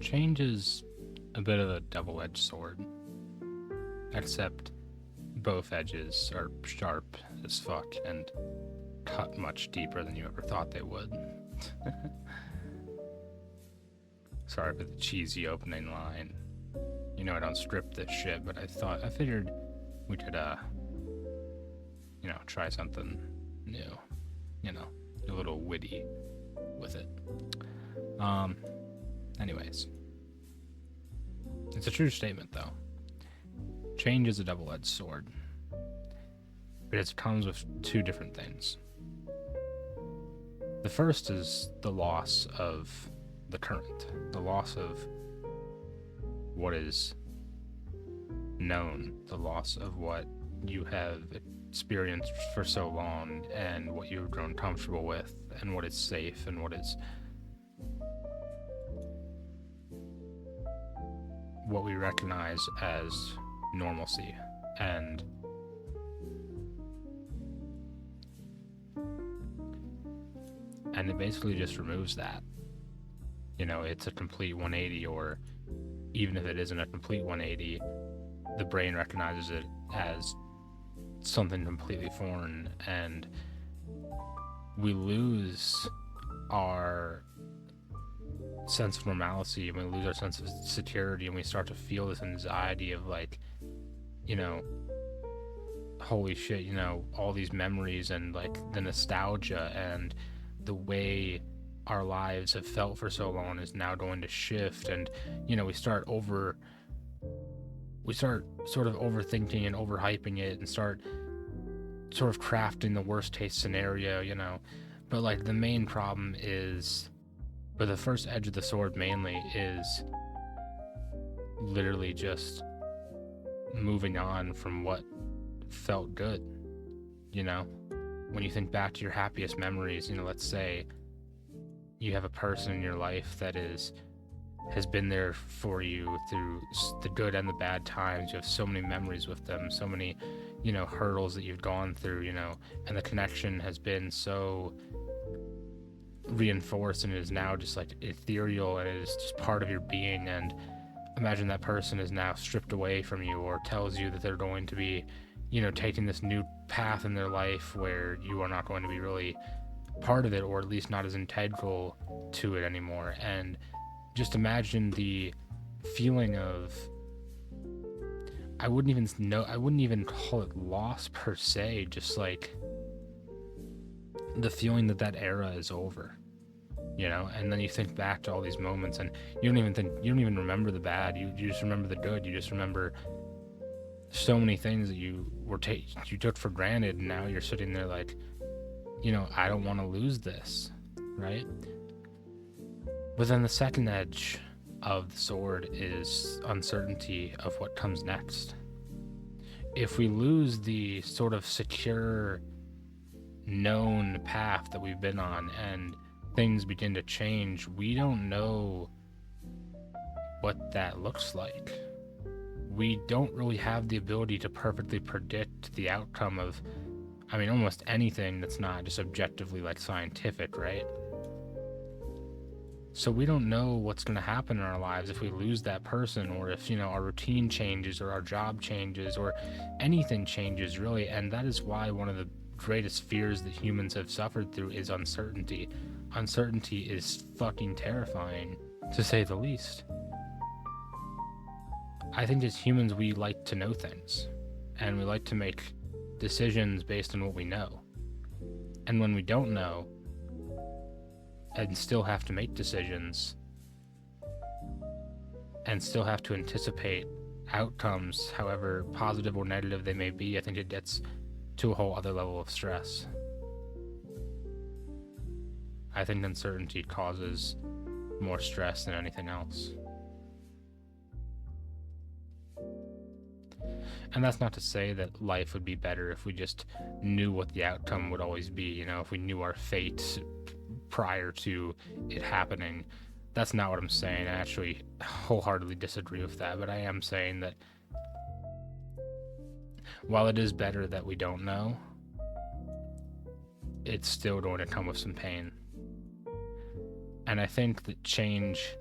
Change is a bit of a double-edged sword, except both edges are sharp as fuck and cut much deeper than you ever thought they would. Sorry for the cheesy opening line. You know I don't script this shit, but I figured we could try something new. A little witty with it. Anyways. It's a true statement though. Change is a double-edged sword. But it comes with two different things. The first is the loss of the current, the loss of what is known, the loss of what you have experienced for so long and what you've grown comfortable with and what is safe and what we recognize as normalcy. And it basically just removes that. It's a complete 180, or even if it isn't a complete 180, the brain recognizes it as something completely foreign, and we lose our sense of normalcy, and we lose our sense of security, and we start to feel this anxiety of like, holy shit, all these memories and like the nostalgia and the way our lives have felt for so long is now going to shift. And we start sort of overthinking and overhyping it and start sort of crafting the worst case scenario, but like the main problem is, but the first edge of the sword mainly is literally just moving on from what felt good. When you think back to your happiest memories, let's say you have a person in your life that has been there for you through the good and the bad times. You have so many memories with them, so many, hurdles that you've gone through, and the connection has been so reinforced, and it is now just like ethereal, and it is just part of your being. And imagine that person is now stripped away from you, or tells you that they're going to be, taking this new path in their life where you are not going to be really part of it, or at least not as integral to it anymore. And just imagine the feeling of, I wouldn't even call it loss per se, just like the feeling that era is over, and then you think back to all these moments, and you don't even remember the bad, you just remember the good. You just remember so many things that you took for granted, and now you're sitting there like, I don't want to lose this, right? But then the second edge of the sword is uncertainty of what comes next. If we lose the sort of secure, known path that we've been on, and things begin to change, we don't know what that looks like. We don't really have the ability to perfectly predict the outcome of, almost anything that's not just objectively like scientific, right? So we don't know what's going to happen in our lives if we lose that person, or if, our routine changes, or our job changes, or anything changes, really. And that is why one of the greatest fears that humans have suffered through is uncertainty. Uncertainty is fucking terrifying, to say the least. I think as humans, we like to know things, and we like to make decisions based on what we know. And when we don't know, and still have to make decisions, and still have to anticipate outcomes, however positive or negative they may be, I think it gets to a whole other level of stress. I think uncertainty causes more stress than anything else. And that's not to say that life would be better if we just knew what the outcome would always be, if we knew our fate prior to it happening. That's not what I'm saying. I actually wholeheartedly disagree with that, but I am saying that while it is better that we don't know, it's still going to come with some pain. And I think that change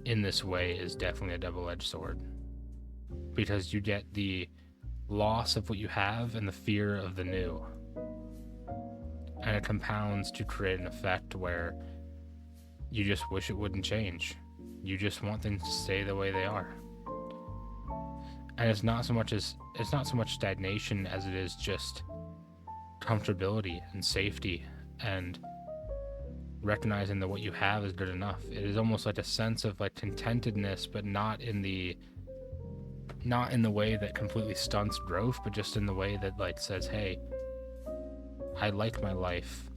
in this way is definitely a double-edged sword, because you get the loss of what you have and the fear of the new, and it compounds to create an effect where you just wish it wouldn't change. You just want things to stay the way they are. And it's not so much stagnation as it is just comfortability and safety, and recognizing that what you have is good enough. It is almost like a sense of like contentedness, but not in the way that completely stunts growth, but just in the way that like says, hey, I like my life,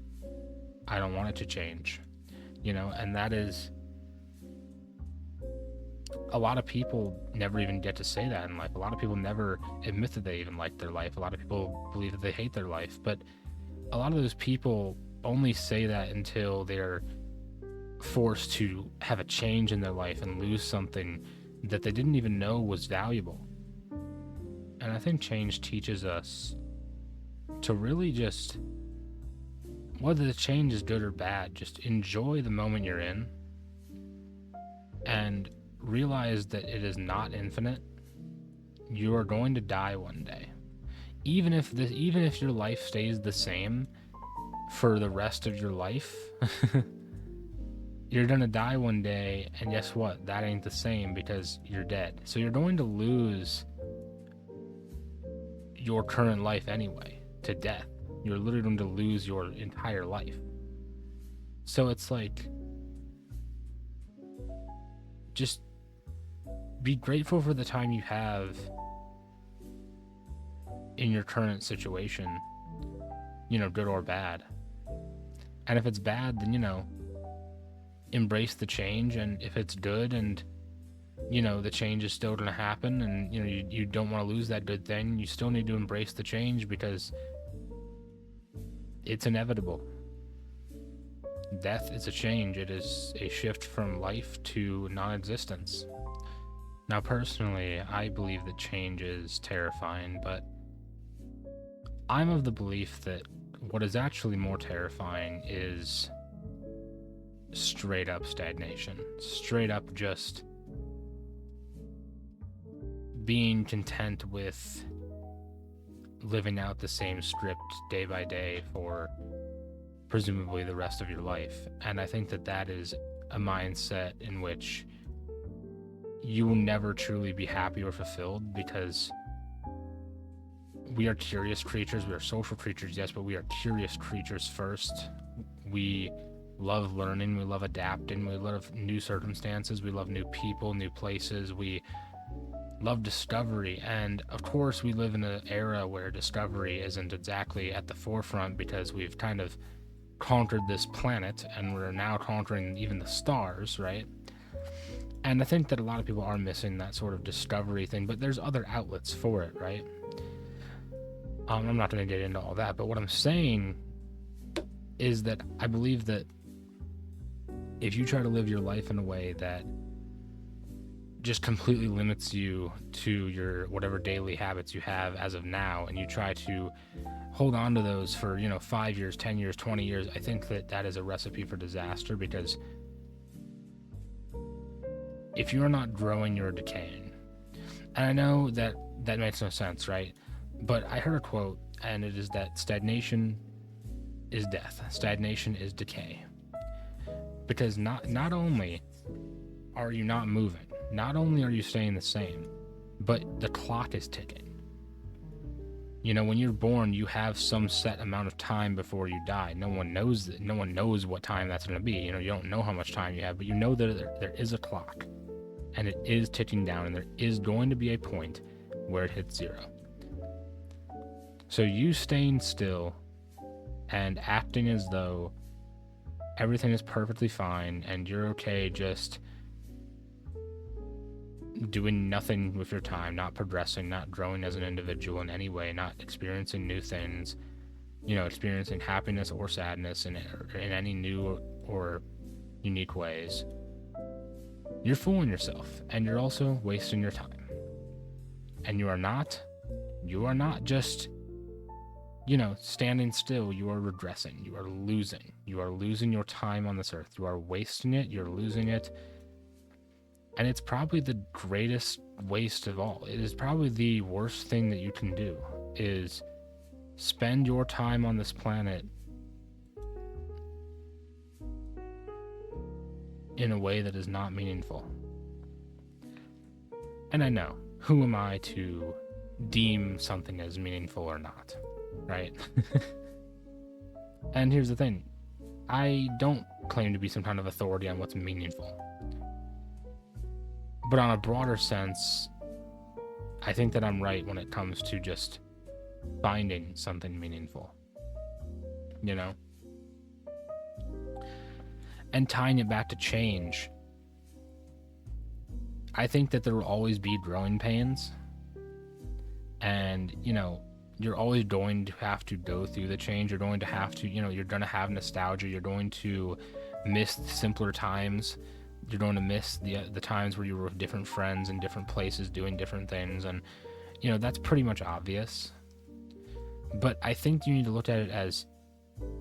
I don't want it to change, and that is, a lot of people never even get to say that in life. A lot of people never admit that they even like their life. A lot of people believe that they hate their life, but a lot of those people only say that until they're forced to have a change in their life and lose something that they didn't even know was valuable. And I think change teaches us to really just, whether the change is good or bad, just enjoy the moment you're in and realize that it is not infinite. You are going to die one day. Even if your life stays the same for the rest of your life, you're gonna die one day, and guess what? That ain't the same, because you're dead. So you're going to lose your current life anyway to death. You're literally going to lose your entire life. So it's like, just be grateful for the time you have in your current situation, good or bad. And if it's bad, then, embrace the change. And if it's good and, the change is still going to happen, and, you don't want to lose that good thing, you still need to embrace the change, because it's inevitable. Death is a change. It is a shift from life to non-existence. Now, personally, I believe that change is terrifying, but I'm of the belief that what is actually more terrifying is straight up stagnation. Straight up just being content with living out the same script day by day for presumably the rest of your life. And I think that is a mindset in which you will never truly be happy or fulfilled, because we are curious creatures. We are social creatures, yes, but we are curious creatures first. We love learning. We love adapting. We love new circumstances. We love new people, new places. We love discovery. And of course, we live in an era where discovery isn't exactly at the forefront, because we've kind of conquered this planet and we're now conquering even the stars, right? And I think that a lot of people are missing that sort of discovery thing, but there's other outlets for it, right? I'm not going to get into all that, but what I'm saying is that I believe that if you try to live your life in a way that just completely limits you to your whatever daily habits you have as of now, and you try to hold on to those for 5 years, 10 years, 20 years, I think that is a recipe for disaster, because if you're not growing, you're decaying. And I know that makes no sense, right? But I heard a quote, and it is that stagnation is death. Stagnation is decay. Because not only are you not moving, not only are you staying the same, but the clock is ticking. When you're born, you have some set amount of time before you die. No one knows that. No one knows what time that's going to be. You don't know how much time you have, but you know that there is a clock, and it is ticking down, and there is going to be a point where it hits zero. So you staying still and acting as though everything is perfectly fine and you're okay just doing nothing with your time, not progressing, not growing as an individual in any way, not experiencing new things, experiencing happiness or sadness in any new or unique ways, you're fooling yourself, and you're also wasting your time. And you are not just standing still. You are regressing. You are losing your time on this earth. You are wasting it. You're losing it. And it's probably the greatest waste of all. It is probably the worst thing that you can do, is spend your time on this planet in a way that is not meaningful. And I know, who am I to deem something as meaningful or not, right? And here's the thing, I don't claim to be some kind of authority on what's meaningful. But on a broader sense, I think that I'm right when it comes to just finding something meaningful, you know? And tying it back to change, I think that there will always be growing pains. And, you're always going to have to go through the change. You're going to have to, you're going to have nostalgia. You're going to miss simpler times. You're going to miss the times where you were with different friends in different places doing different things. And, that's pretty much obvious. But I think you need to look at it as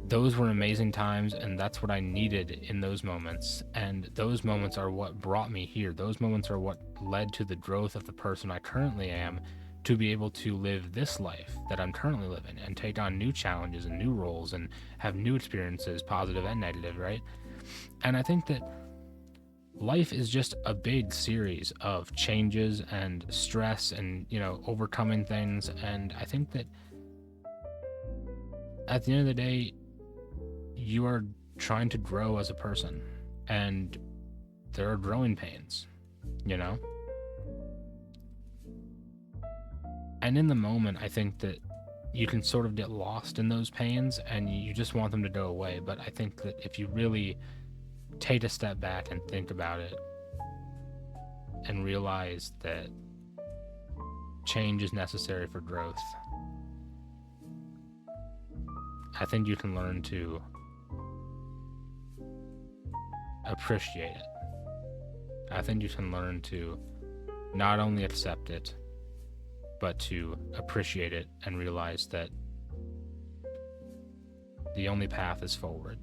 those were amazing times, and that's what I needed in those moments. And those moments are what brought me here. Those moments are what led to the growth of the person I currently am, to be able to live this life that I'm currently living and take on new challenges and new roles and have new experiences, positive and negative, right? And I think that life is just a big series of changes and stress and, overcoming things. And I think that at the end of the day, you are trying to grow as a person, and there are growing pains, And in the moment, I think that you can sort of get lost in those pains and you just want them to go away. But I think that if you really take a step back and think about it and realize that change is necessary for growth, I think you can learn to appreciate it. I think you can learn to not only accept it, but to appreciate it and realize that the only path is forward.